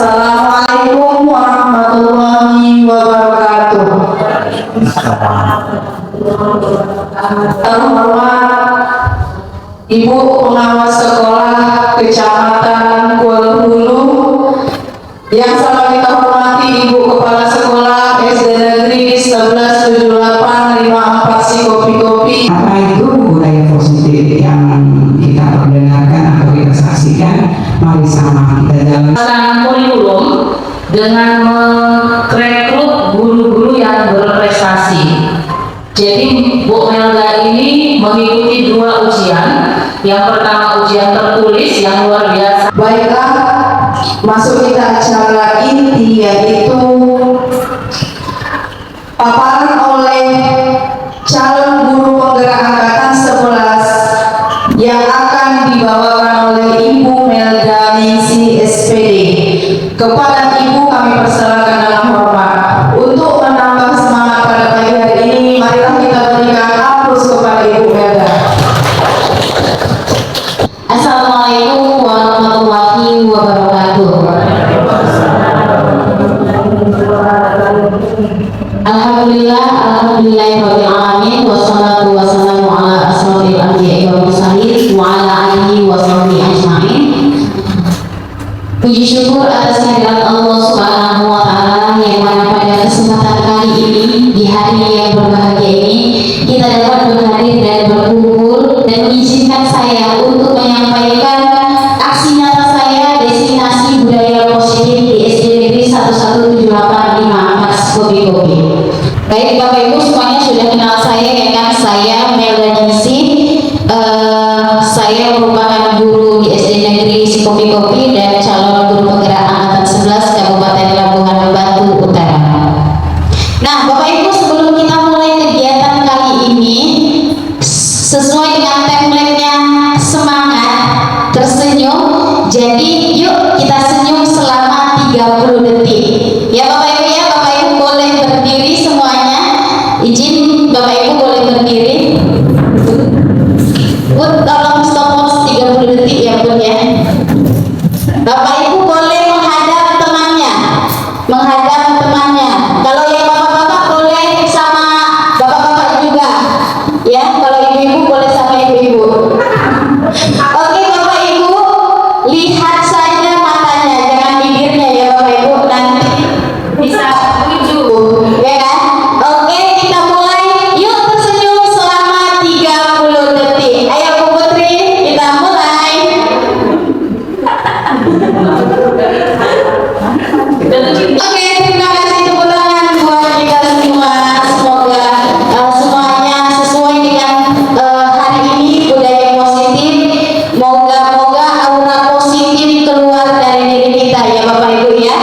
Assalamualaikum warahmatullahi wabarakatuh. Terhormat Ibu Pengawas Sekolah Kecamatan Kuala Hulu, yang sama kita hormati Ibu Kepala Sekolah SD Negeri 117854 Sikopi-Kopi. Apa itu budaya positif yang kita perdengarkan atau kita saksikan? Mari sama kita jalan. Kurikulum dengan merekrut guru-guru yang berprestasi. Jadi Bu Melda ini mengikuti 2 ujian. Yang pertama ujian tertulis yang luar biasa. Baiklah, masuk kita acara inti, yaitu paparan oleh calon guru penggerak angkatan 11 yang akan dibawakan oleh Ibu Melda Ningsi SPD. Kepada Ibu kami persilakan dengan hormat. Untuk menambah semangat pada pagi hari ini, marilah kita berikan aplaus kepada Ibu Melda. Assalamualaikum warahmatullahi wabarakatuh. Alhamdulillahirabbil alamin, wassalatu wassalamu ala asrofil anbiya'i wal mursalin wa ala alihi wa sahbihi ajmain. Puji syukur atas kehadirat Allah Subhanahu wa taala yang mana pada kesempatan kali ini, di hari yang berbahagia ini, kita dapat berhadir dan berkumpul, dan mengizinkan saya untuk menyampaikan aksi nyata saya destinasi budaya positif di SD Negeri 117854 Sikopi-Kopi. Baik Bapak Ibu semuanya sudah kenal saya, ya kan? Saya Melda Ningsi. Saya merupakan guru di SD Negeri Sikopi-Kopi dan calon guru penggerak angkatan 11 Kabupaten Labuhan Batu Utara. Nah, Bapak Ibu, sebelum kita mulai kegiatan kali ini, sesuai dengan template-nya semangat, tersenyum. Jadi yuk kita senyum selama 30 detik. Ya Bapak Ibu ya, Bapak Ibu boleh berdiri semuanya. Izin Bapak Ibu boleh berdiri. Bud, tolong stop 30 detik ya Bud ya. Bapak Ibu boleh menghadap temannya. Menghadap temannya. Kalau yang bapak-bapak boleh sama bapak-bapak juga. Ya, kalau ibu-ibu boleh sama ibu-ibu. Oke Bapak Ibu, lihat saja matanya, jangan bibirnya ya Bapak Ibu, nanti bisa tuju, ya kan? Oke, kita mulai. Yuk tersenyum selama 30 detik. Ayo Bu Putri, kita mulai. Oke, terima kasih tepuk tangan buat kita semua. Semoga semuanya sesuai dengan hari ini budaya positif. Moga-moga aura positif keluar dari diri kita ya Bapak Ibu ya.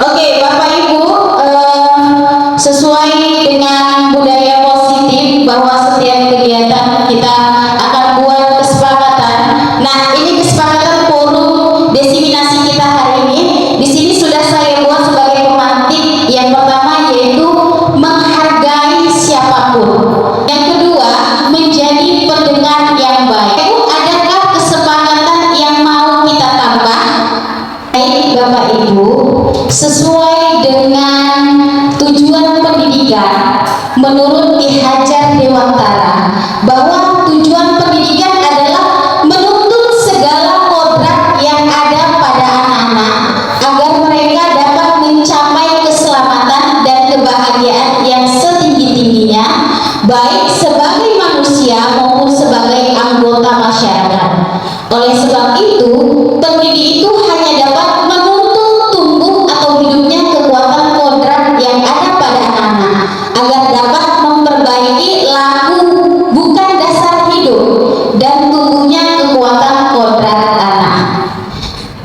Oke Bapak Ibu, sesuai dengan budaya positif bahwa setiap kegiatan kita akan buat kesepakatan. Nah, ini kesepakatan forum diseminasi kita hari ini. Di sini sudah saya buat sebagai pemantik. Yang pertama yaitu menghargai siapapun. Yang kedua, menjadi pendengar yang baik. Adakah kesepakatan yang mau kita tambah? Baik Bapak Ibu, sesuai dengan tujuan pendidikan menurut Ki Hajar Dewantara, bahwa tujuan pendidikan adalah menuntut segala kodrat yang ada pada anak-anak agar mereka dapat mencapai keselamatan dan kebahagiaan yang setinggi-tingginya, baik sebagai manusia maupun sebagai anggota masyarakat. Oleh sebab itu, pendidik itu hanya dapat menuntut tumbuh atau hidupnya kekuatan kodrat yang ada pada anak-anak agar dapat memperbaiki laku bukan dasar hidup dan tumbuhnya kekuatan kodrat anak.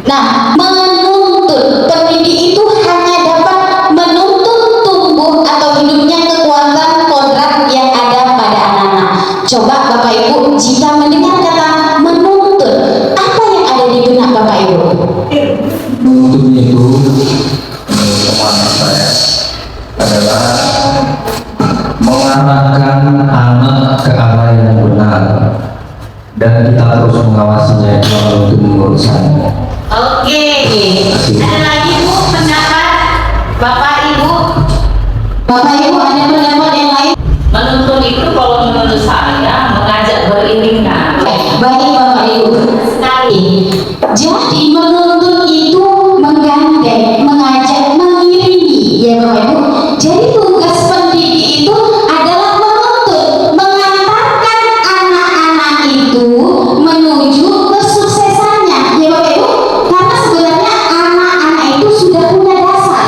Nah, menuntut, pendidik itu hanya dapat menuntut tumbuh atau hidupnya kekuatan kodrat yang ada pada anak-anak. Coba Bapak Ibu, jika mendengar kata menuntut, apa yang ada di benak Bapak Ibu? terus mengawasinya untuk mengurusannya. Oke. Ada lagi Bu pendapat Bapak Ibu? Bapak Ibu ada pendapat yang lain? Menuntun itu kalau menurut saya mengajak beriringan. Baik Bapak Ibu sekali. Jadi menuntun itu menggandeng, mengajak, mengiringi ya Bapak Ibu. Jadi tugas pendidik itu adalah menuntun, mengantarkan anak-anak itu menuju kesuksesannya ya Bapak Ibu. Karena sebenarnya anak-anak itu sudah punya dasar,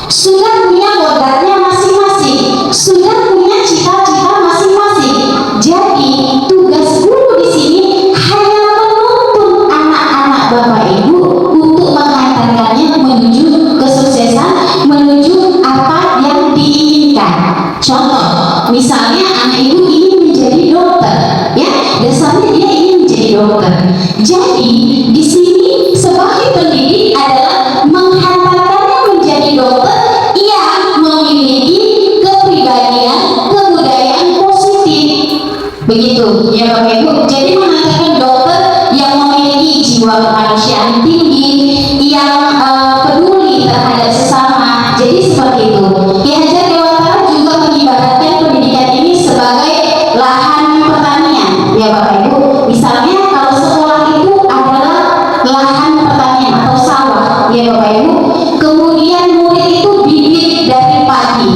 sudah punya kodratnya masing-masing, sudah punya cita-cita masing-masing. Jadi tugas guru di sini hanya menuntun anak-anak Bapak Ibu untuk mengantarkannya menuju kesuksesan, menuju apa yang diinginkan. Contoh, misalnya anak ibu ingin menjadi dokter, ya, dasarnya dia ingin menjadi dokter. Jadi di sini sebagai pendidik adalah menghantarkannya menjadi dokter yang memiliki kepribadian, kebudayaan positif. Begitu ya Bapak Ibu. Jadi mengatakan dokter yang memiliki jiwa kemanusiaan tinggi, yang peduli terhadap sesama. Jadi seperti itu. Ki Hajar Dewantara juga mengibaratkan pendidikan ini sebagai lahan pertanian ya Bapak Ibu. Misalnya kalau sekolah itu adalah lahan pertanian atau sawah ya Bapak Ibu. Kemudian murid itu bibit dari padi.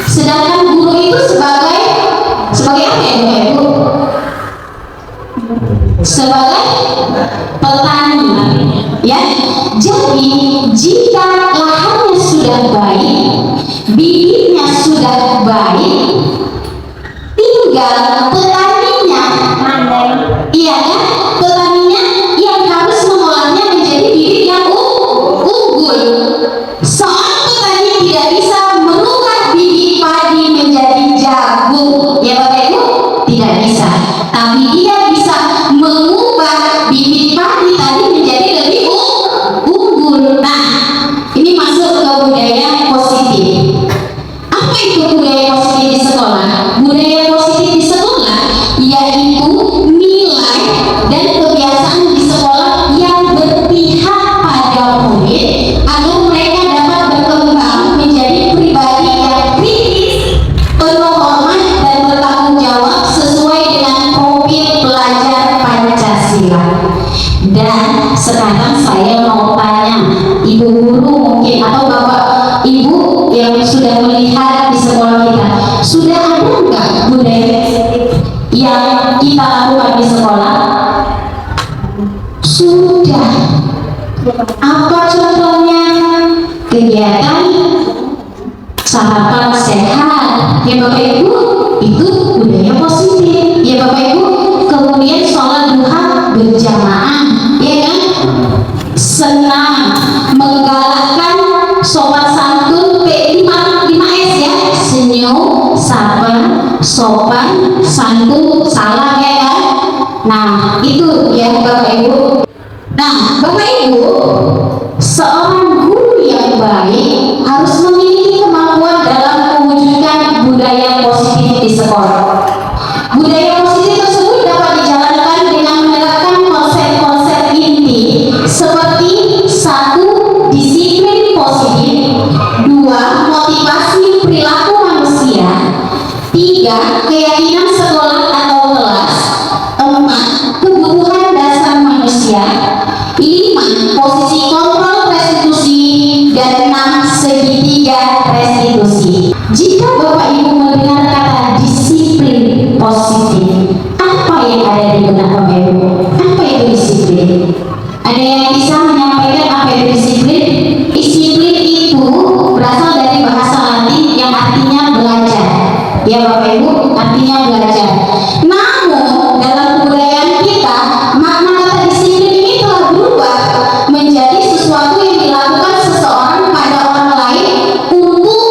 Sedangkan guru itu sebagai apa ya Bapak Ibu? Sebagai petani ya. Jadi jika lahannya sudah baik, bibitnya sudah baik, tinggal petaninya, iya kan? Petaninya yang harus mengolahnya menjadi bibit yang unggul. Seorang petani tidak bisa merubah bibit padi menjadi jagung ya Bapak Ibu, tidak bisa. Tapi dia bisa mengubah bibit padi tadi menjadi lebih unggul. Nah, ini masuk ke budaya positif. Apa itu budaya positif di sekolah? Budaya positif di sekolah yaitu nilai dan kebiasaan di sekolah yang berpihak pada murid agar mereka dapat berkembang menjadi pribadi yang kritis, penuh hormat dan bertanggung jawab sesuai dengan profil pelajar Pancasila. Dan sekarang saya mau tanya Ibu guru mungkin atau Bapak Ibu yang sudah melihat di sekolah kita, sudah ada enggak budaya yang kita lakukan di sekolah? Sudah. Apa contohnya? Kegiatan sarapan sehat ya Bapak Ibu, itu budaya positif ya Bapak Ibu. Kemudian sholat duha berjamaah ya kan, senang, menggalakkan sopan santun, P5S ya, senyum, sabar, sopan, santun, salam ya kan. Nah itu ya Bapak Ibu. Nah Bapak Ibu, seorang guru yang baik harus memiliki kemampuan dalam mewujudkan budaya positif di sekolah. Budaya positif tersebut dapat dijalankan dengan menerapkan konsep-konsep inti seperti 1. Disiplin positif, 2. Motivasi perilaku manusia, 3. Keyakinan sekolah atau kelas, 4. Kebutuhan dasar manusia, 5. Posisi kontrol restitusi, dan 6. Segitiga restitusi. Jika Bapak Ibu mendengar kata disiplin positif, apa yang ada di benak Bapak Ibu? Apa itu disiplin? Ada yang bisa menyampaikan apa itu disiplin? Disiplin itu berasal dari bahasa Latin yang artinya belajar. Ya Bapak Ibu, artinya belajar. Namun dalam kebudayaan kita, makna kata disiplin ini telah berubah menjadi sesuatu yang dilakukan seseorang pada orang lain untuk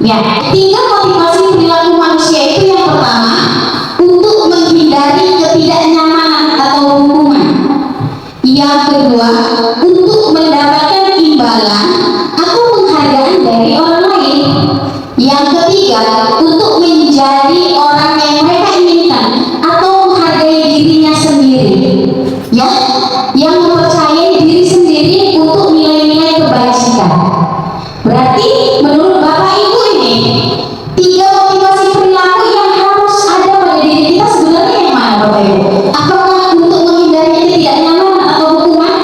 Ya, 3 motivasi perilaku manusia itu yang pertama untuk menghindari ketidaknyamanan atau hukuman. Yang kedua untuk mendapatkan imbalan atau penghargaan dari orang lain. Yang ketiga untuk menjadi orang yang mereka inginkan atau menghargai dirinya sendiri. Ya, yang mempercayai diri sendiri untuk nilai-nilai kebajikan. Berarti menurut Bapak Ibu ini 3 motivasi perilaku yang harus ada pada diri kita sebenarnya yang mana Bapak Ibu? Apakah untuk menghindari ketidaknyamanan atau hukuman?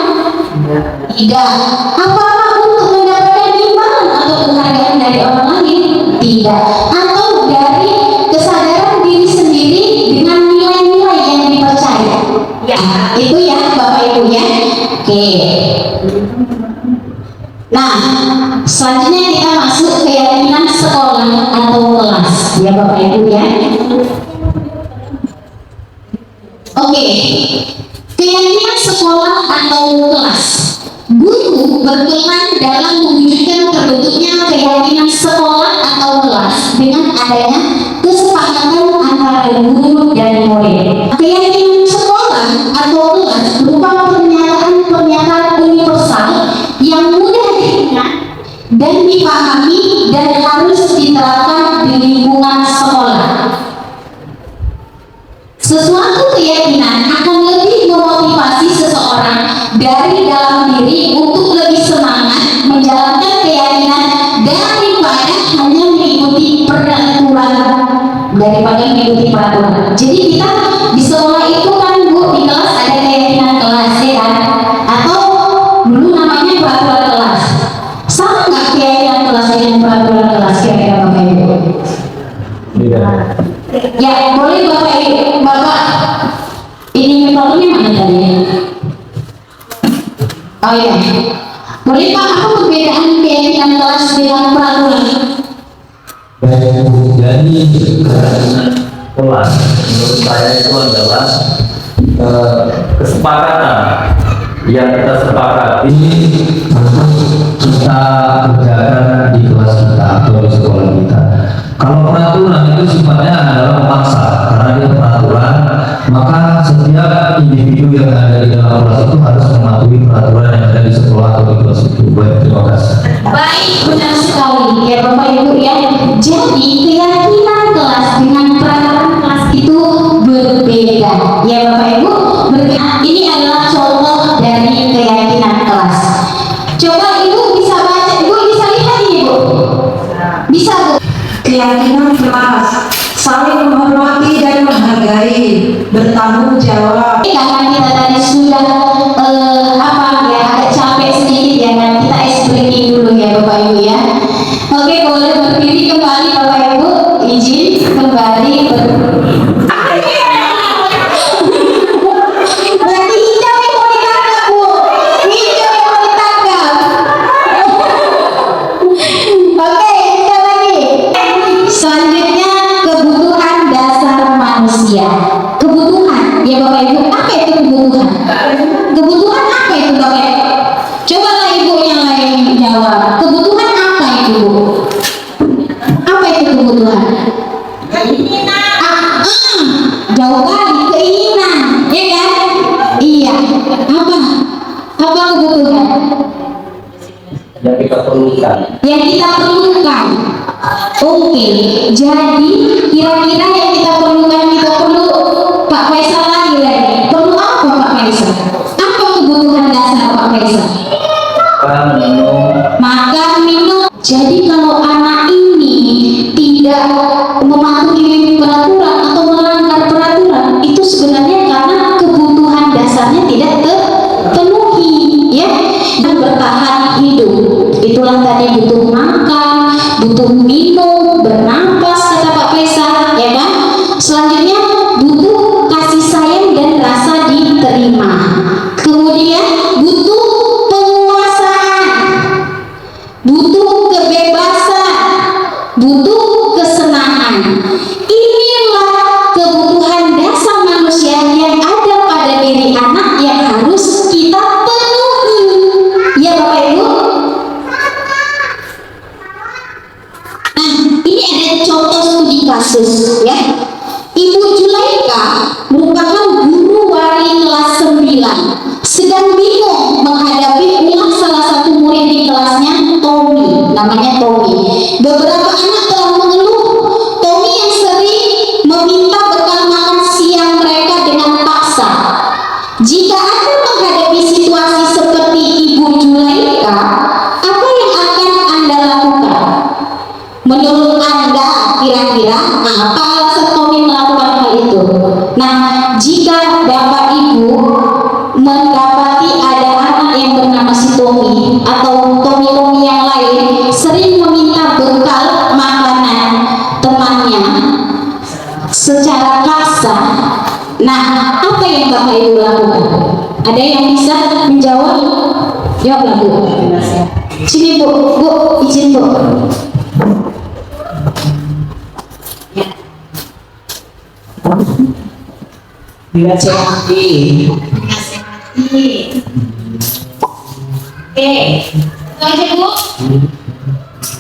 Tidak. Apakah untuk mendapatkan imbalan atau penghargaan dari orang lain? Tidak. Atau dari kesadaran diri sendiri dengan nilai-nilai yang dipercaya? Ya, itu ya Bapak Ibu ya. Oke. Nah, selanjutnya kita masuk keyakinan sekolah atau kelas ya Bapak Ibu ya. Oke, keyakinan sekolah atau kelas. Guru berperan dalam mewujudkan terbentuknya keyakinan sekolah atau kelas dengan adanya kesepakatan antara guru dan murid. Keyakinan sekolah atau kelas berupa pernyataan universal yang mudah diingat dan dipahami dan harus diterapkan di lingkungan sekolah. Sesuatu keyakinan akan lebih memotivasi seseorang dari dalam diri untuk lebih semangat menjalankan keyakinan daripada hanya mengikuti peraturan. Jadi kita di sekolah itu kan Bu, di kelas ada keyakinan kelas ya kan? Atau dulu namanya peraturan kelas. Sama nggak keyakinan kelas dengan peraturan kelas kira-kira Bapak Ibu? Ya, boleh Bapak Ibu, Bapak ini mikrofonnya mana tadi? Oh iya, boleh Pak, apa perbedaan keyakinan kelas dengan peraturan? Jadi kelas menurut saya itu adalah kesepakatan yang kita sepakati untuk kita kerjakan di kelas kita atau di sekolah kita. Kalau peraturan itu sifatnya adalah memaksa, karena dia peraturan, maka setiap individu yang ada di dalam kelas itu harus mematuhi peraturan yang ada di sekolah atau di kelas itu. Baik, terima kasih. Baik, benar sekali ya Bapak Ibu ya. Jadi keyakinan kelas dengan peraturan kelas itu berbeda ya Bapak Ibu. Ini adalah contoh dari keyakinan kelas. Coba Ibu bisa baca, Ibu bisa lihat ini Bu. Bisa Bu. Keyakinan kelas, saling menghormati dan menghargai, bertanggung jawab. Karena kita tadi sudah agak capek sedikit ya kan, kita ice breaking dulu ya Bapak Ibu ya. Oke, boleh berdiri kembali Bapak Ibu, izin kembali berdiri. Berarti hijau yang mau ditangkap Bu, hijau yang mau ditangkap. Oke, kita lagi. Selanjutnya kebutuhan dasar manusia. Kebutuhan ya Bapak Ibu, apa itu kebutuhan? Kebutuhan apa itu Bapak Ibu? Cobalah Ibu yang lain jawab. Kebutuhan apa itu Bu? Apa itu kebutuhan? Jauh kali, keinginan, ya kan? Iya. Apa kebutuhan? Yang kita perlukan. Yang kita perlukan. Oke, jadi kira-kira yang kita perlukan, kita perlu Pak Faisal lagi. Perlu apa Pak Faisal? Apa kebutuhan dasar Pak Faisal? Makan, minum. Jadi kalau anak ini tidak mematuhi peraturan atau melanggar peraturan, itu sebenarnya karena kebutuhan dasarnya tidak terpenuhi, ya. Dan bertahan hidup, itulah tadi butuh makan, butuh minum, bernapas kata Pak Faisal, ya kan? Selanjutnya butuh kasih sayang dan rasa diterima. Kemudian butuh penguasaan, butuh kebebasan, butuh kesenangan. Inilah kebutuhan dasar manusia yang ada pada diri anak yang harus kita penuhi. Ya Bapak Ibu. yang Bapak Ibu lakukan? Ada yang bisa menjawab? Jawablah Bu. Sini Bu, izin Bu. Dinasehati. Oke, itu aja Bu.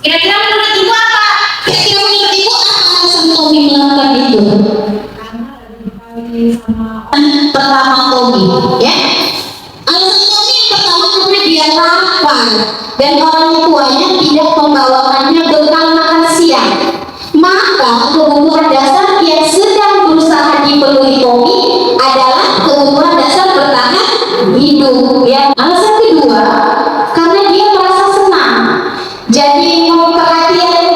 Kira-kira menurut Ibu apa? Kira-kira menurut Ibu apa alasan Tommy melakukan itu? Pertama Tommy, ya. Alasan Tommy yang pertama karena dia lapar dan orang tuanya tidak membawakannya bekal makan siang. Maka kebutuhan dasar yang sedang berusaha dipenuhi Tommy adalah kebutuhan dasar bertahan hidup. Ya. Alasan kedua, karena dia merasa senang. Jadi memperhatikan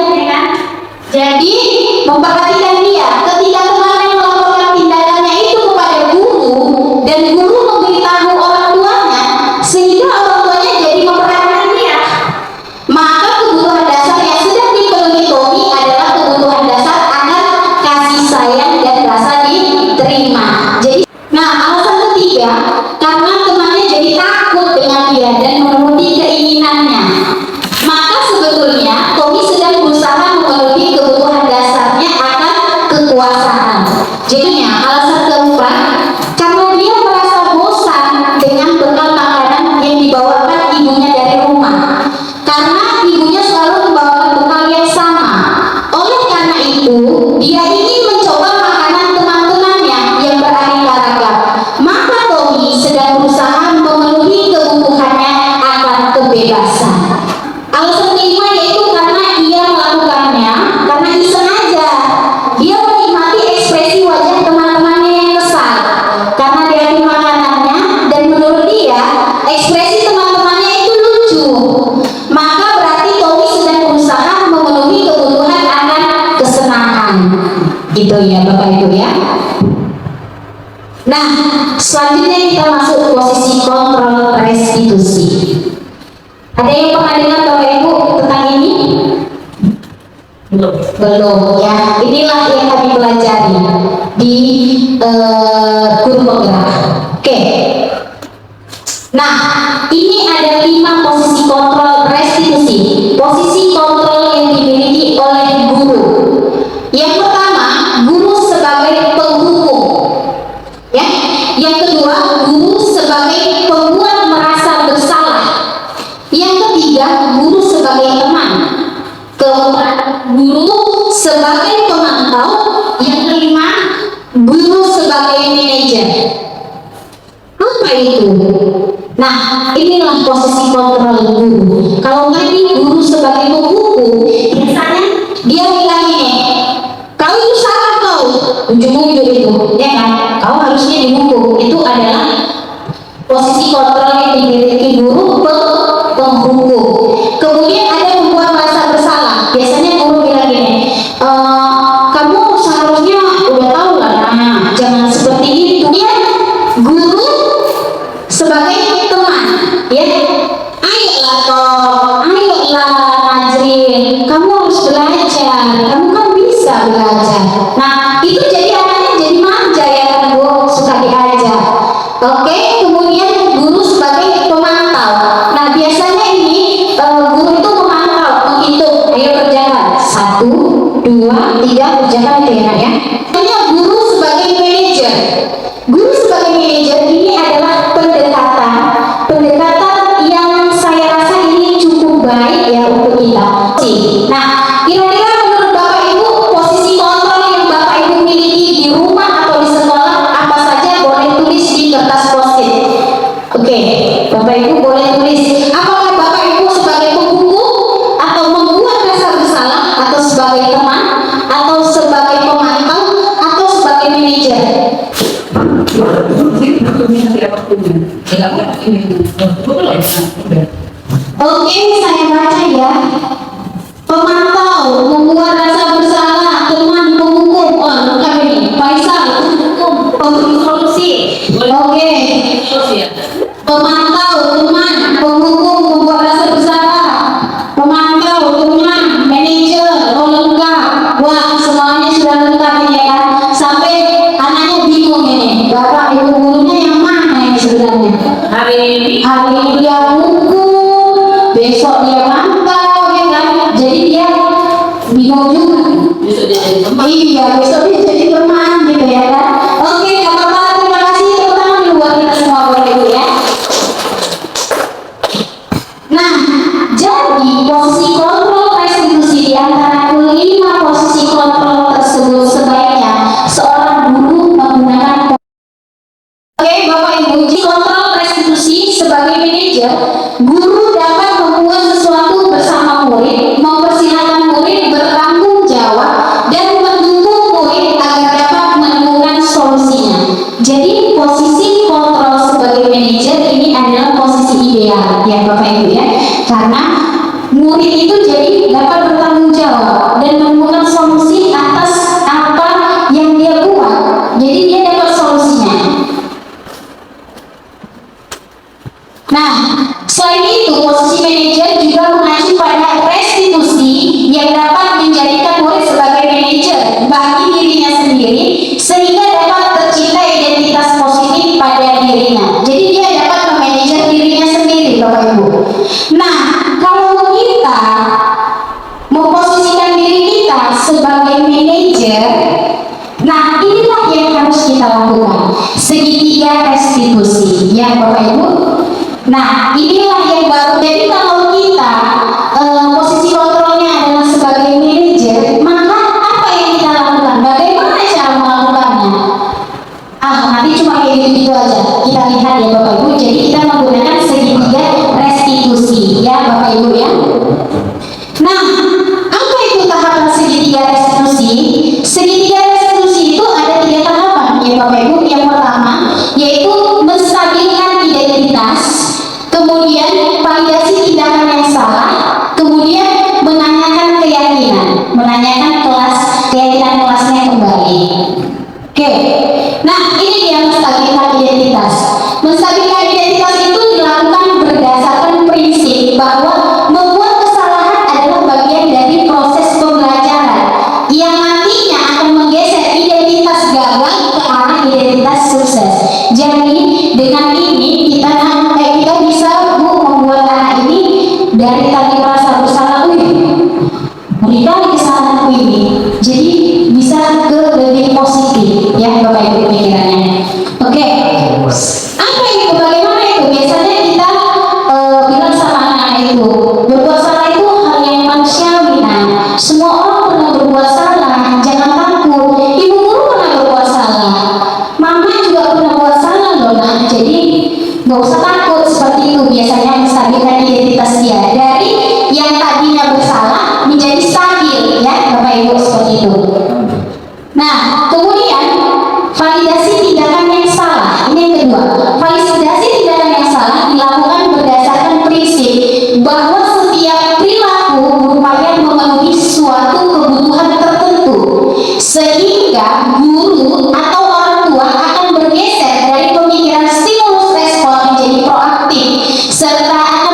dia ketika temannya melakukan tindakannya itu kepada guru dan guru memberitahu orang tuanya sehingga orang tuanya jadi memperhatikan dia. Maka kebutuhan dasar yang sedang dipenuhi Tommy adalah kebutuhan dasar akan kasih sayang dan rasa diterima. Jadi, alasan ketiga, karena temannya jadi takut dengan dia dan menuruti keinginannya. Maka sebetulnya Tommy sedang berusaha memenuhi kebutuhan dasarnya akan kekuasaan. Jadinya alasan keempat, karena dia merasa bosan dengan bekal makanan yang dibawakan ibunya dari rumah. Karena ibunya selalu membawakan bekal yang sama. Oleh karena itu, dia ingin mencoba makanan teman-temannya yang beraneka ragam. Maka Tommy sedang berusaha memenuhi kebutuhannya akan kebebasan. Alasan kelima yaitu karena ia melakukannya karena iseng aja. Dia menikmati ekspresi wajah teman-temannya yang kesal karena dia makanannya dan menurut dia ekspresi teman-temannya itu lucu. Maka berarti Tommy sedang berusaha memenuhi kebutuhan akan kesenangan. Gitu ya Bapak Ibu ya. Nah, selanjutnya kita masuk posisi kontrol restitusi. Ada yang pernah dengar Bapak Ibu tentang ini? Belum ya. Inilah yang kami pelajari di guru penggerak. Oke. Nah, ini ada 5 posisi kontrol restitusi. Posisi kontrol yang dimiliki oleh guru. Yang pertama, guru sebagai penghukum. Ya. Yang kedua, guru sebagai pembuat merasa bersalah. Yang ketiga, guru sebagai teman. Keempat, guru sebagai pemantau. Yang kelima, guru sebagai manajer. Apa itu? Nah, inilah posisi kontrol guru. Kalau tadi guru sebagai penghukum, biasanya dia bilang ini, kau itu salah kau, ujung-ujung itu, ya kan? Kau harusnya dihukum. Itu adalah posisi kontrol yang dimiliki guru penghukum. Kemudian ada membuat merasa bersalah. Biasanya guru bilang gini, kamu seharusnya udah tahu lah, jangan seperti itu. Ya, guru sebagai teman, ya, ayolah Tom, ayolah Najrin, kamu harus belajar, kamu kan bisa belajar. Nah, itu jadi anaknya jadi manja ya kan Bu, suka diajar. Oke, kemudian guru sebagai pemantau. Nah, biasanya ini guru itu memantau, menghitung, ayo kerjakan 1, 2, 3, kerjakan itu ya, ya. Hanya guru sebagai manajer. Guru sebagai manajer ini adalah pendekatan yang saya rasa ini cukup baik ya untuk kita. Nah, kira-kira menurut Bapak Ibu posisi kontrol yang Bapak Ibu miliki di rumah atau di sekolah apa saja? Boleh tulis di kertas post-it. Oke, Bapak Ibu boleh tulis. Apakah Bapak Ibu sebagai penghukum atau membuat rasa bersalah atau sebagai teman atau sebagai pemantau atau sebagai manajer? Oke, saya baca ya. Pemantau, membuat rasa bersalah, teman, penghukum. Oh, bukan ini. Faisal, hukum, pemproduksi. Oke. Pemantau, teman, penghukum, membuat rasa bersalah. Pemantau, teman, manajer, oh lengkap. Wah, semuanya sudah lengkap ini ya kan. Sampai anaknya bingung ini. Bapak, Ibu guru gurunya yang mana yang sebenarnya? Hari ini Hari ini dia pukul, besok dia mantau, ya kan? Jadi dia bingung juga. besok dia jadi teman. Iya, besok dia jadi teman gitu ya kan? Oke, nggak apa-apa. Terima kasih tepuk tangan dulu buat kita semua Bapak Ibu ya. Nah, jadi posisi kontrol restitusi di antara kelima posisi kontrol tersebut sebaiknya seorang guru menggunakan. Oke, Bapak Ibu, di kontrol restitusi sebagai manajer, guru dapat membuat sesuatu bersama murid, mempersilahkan murid bertanggung jawab, dan mendukung murid agar dapat menemukan solusinya. Jadi posisi kontrol sebagai manajer ini adalah posisi ideal ya Bapak Ibu ya, karena murid itu jadi dapat bertanggung jawab dan menemukan solusi atas apa yang dia buat. Jadi dia dapat solusinya. Nah, selain itu posisi manajer juga mengacu pada restitusi yang dapat menjadikan murid sebagai manajer bagi dirinya sendiri sehingga dapat tercipta identitas positif pada dirinya. Jadi dia dapat memanajer dirinya sendiri, Bapak Ibu. Nah, kalau kita memposisikan diri kita sebagai manajer, nah inilah yang harus kita lakukan. Segitiga restitusi, ya Bapak Ibu. Nah, inilah yang baru. Jadi kalau kita posisi kontrolnya adalah sebagai manajer, maka apa yang kita lakukan? Bagaimana cara melakukannya? Nanti cuma kayak gitu aja. Kita lihat ya Bapak Ibu. Jadi kita menggunakan segitiga restitusi, ya Bapak Ibu ya. Nah, apa itu tahapan segitiga restitusi? Segitiga restitusi itu ada 3 tahapan, ya Bapak Ibu. Yang pertama yaitu menstabilkan identitas, kemudian validasi tindakan yang salah, kemudian menanyakan keyakinan, menanyakan keyakinan kelasnya kembali. Oke, nah ini dia menstabilkan identitas. Menstabilkan identitas itu dilakukan berdasarkan prinsip bahwa membuat kesalahan adalah bagian dari proses pembelajaran yang nantinya akan menggeser identitas gagal ke arah identitas sukses. Jadi dengan ini kita bisa membuat anak ini dari tadi merasa bersalah, mereka kesalahanku ini, jadi bisa ke lebih positif ya Bapak Ibu pikirannya. Oke, apa itu? Bagaimana itu? Biasanya kita bilang sama anak itu, berbuat salah itu hal yang manusiawi. Nah, semua orang pernah berbuat salah, jangan takut. Ibu guru pernah berbuat salah, mama juga pernah buat salah loh. Nah, jadi nggak usah takut. Seperti itu biasanya menstabilkan identitas dia dari yang tadinya bersalah menjadi stabil ya Bapak Ibu, seperti itu. Nah, kemudian validasi tindakan yang salah. Ini yang kedua. Validasi tindakan yang salah dilakukan berdasarkan prinsip bahwa setiap perilaku berupaya memenuhi suatu kebutuhan tertentu, sehingga guru atau orang tua akan bergeser dari pemikiran stimulus respon menjadi proaktif serta akan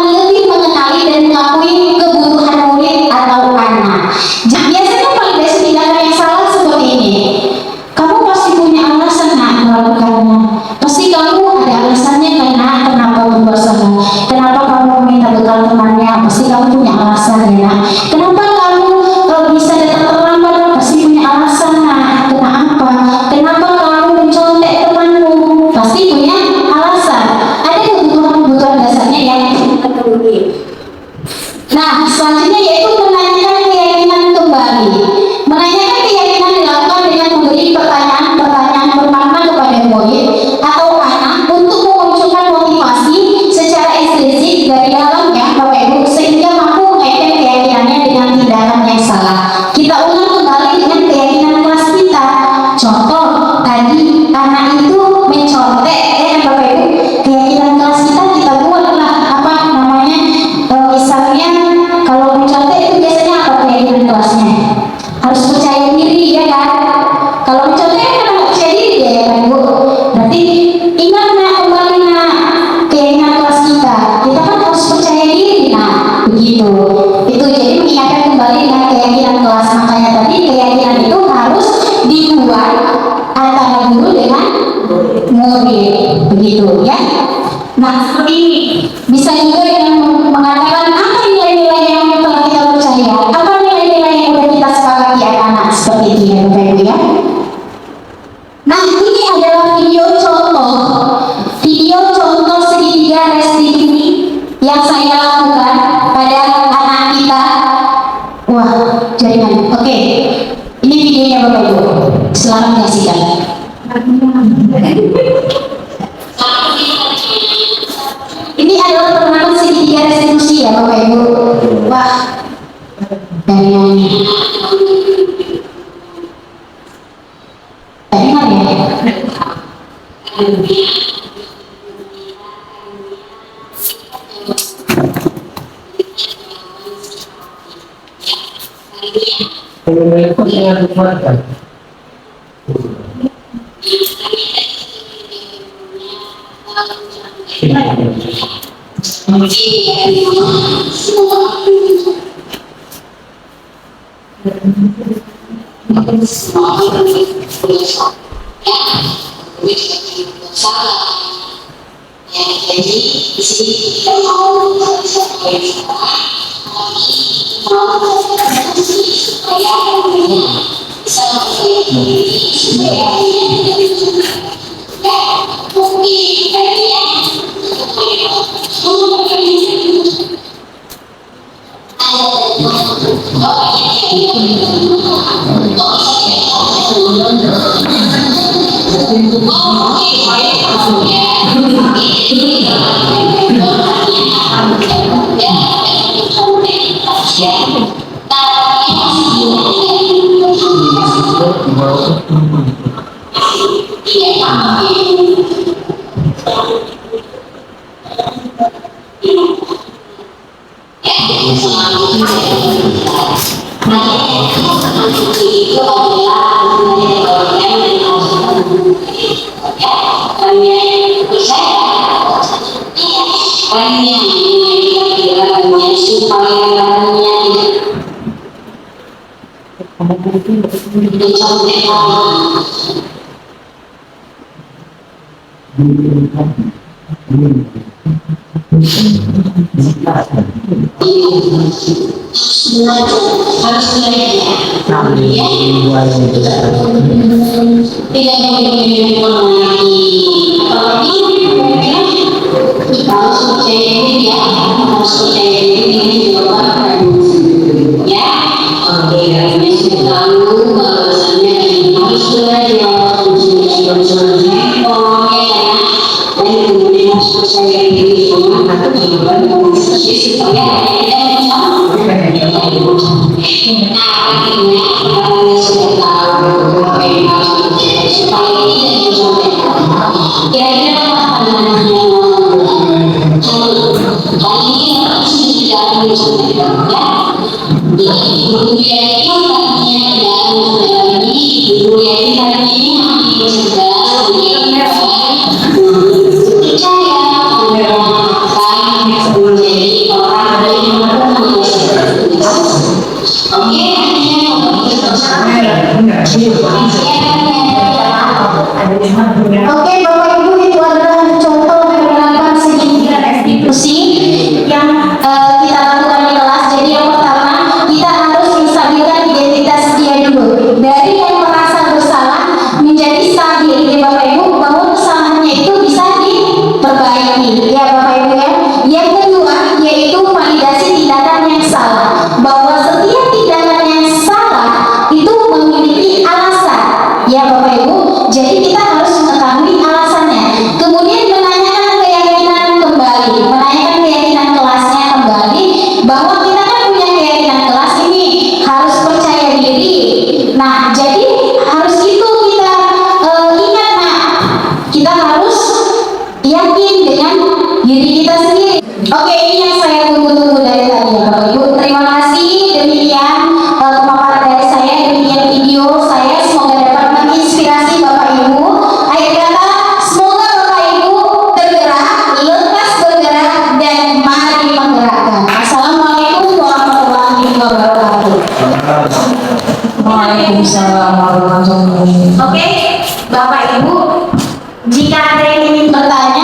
begitu ya. Nah seperti ini bisa juga yang mengatakan apa nilai-nilai yang telah kita percaya, apa nilai-nilai yang sudah kita sepakati anak-anak, seperti itu ya Bapak Ibu ya. Nah ini adalah video contoh segitiga restitusi yang saya lakukan pada anak kita. Wah jaringan, oke. Ini videonya Bapak Ibu, selamat menyaksikan. Ini adalah pertemuan segitiga restitusi ya Bapak Ibu. Wah, jaringannya. Jaringan ya. Oke Bapak Ibu, itu adalah contoh penerapan segitiga restitusi yang kita lakukan di kelas. Jadi yang pertama kita harus menstabilkan identitas dia dulu, dari yang merasa bersalah menjadi stabil ya Bapak Ibu, bahwa kesalahannya itu bisa diperbaiki ya Bapak Ibu ya. Yang kedua yaitu validasi tindakan yang salah, bahwa setiap tindakan yang salah itu memiliki alasan ya Bapak Ibu. Jadi kita harus mengetahui alasannya. Kemudian menanyakan keyakinan kembali, menanyakan keyakinan kelasnya kembali, bahwa kita kan punya keyakinan kelas ini harus percaya diri. Nah, jadi harus itu kita ingat, nah kita harus yakin dengan diri kita sendiri. Oke, ini yang saya tunggu-tunggu dari tadi ya Bapak Ibu. Terima kasih, demikian pemaparan dari saya, demikian video saya. Semoga dapat menginspirasi Bapak Ibu. Akhir kata, semoga Bapak Ibu tergerak, lekas bergerak, dan mari menggerakkan. Assalamualaikum warahmatullahi wabarakatuh. Waalaikumsalam warahmatullahi wabarakatuh. Oke, Bapak Ibu, jika ada yang ingin bertanya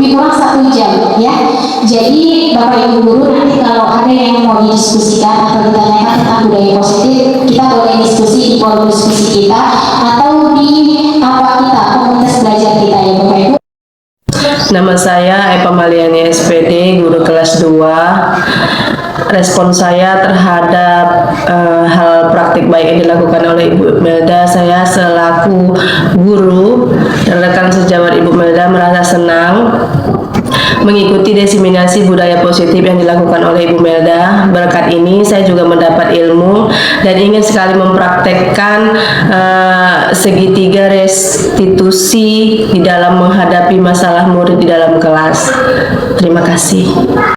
lebih kurang 1 jam ya. Jadi Bapak Ibu guru nanti kalau ada yang mau didiskusikan atau ditanyakan tentang budaya positif, kita boleh diskusi di forum diskusi kita atau di komunitas belajar kita ya Bapak Ibu. Nama saya Eva Maliani SPD, guru kelas 2. Respon saya terhadap hal praktik baik yang dilakukan oleh Ibu Melda, saya selaku guru dan rekan sejawat Ibu Melda merasa senang mengikuti diseminasi budaya positif yang dilakukan oleh Ibu Melda. Berkat ini saya juga mendapat ilmu dan ingin sekali mempraktekkan segitiga restitusi di dalam menghadapi masalah murid di dalam kelas. Terima kasih.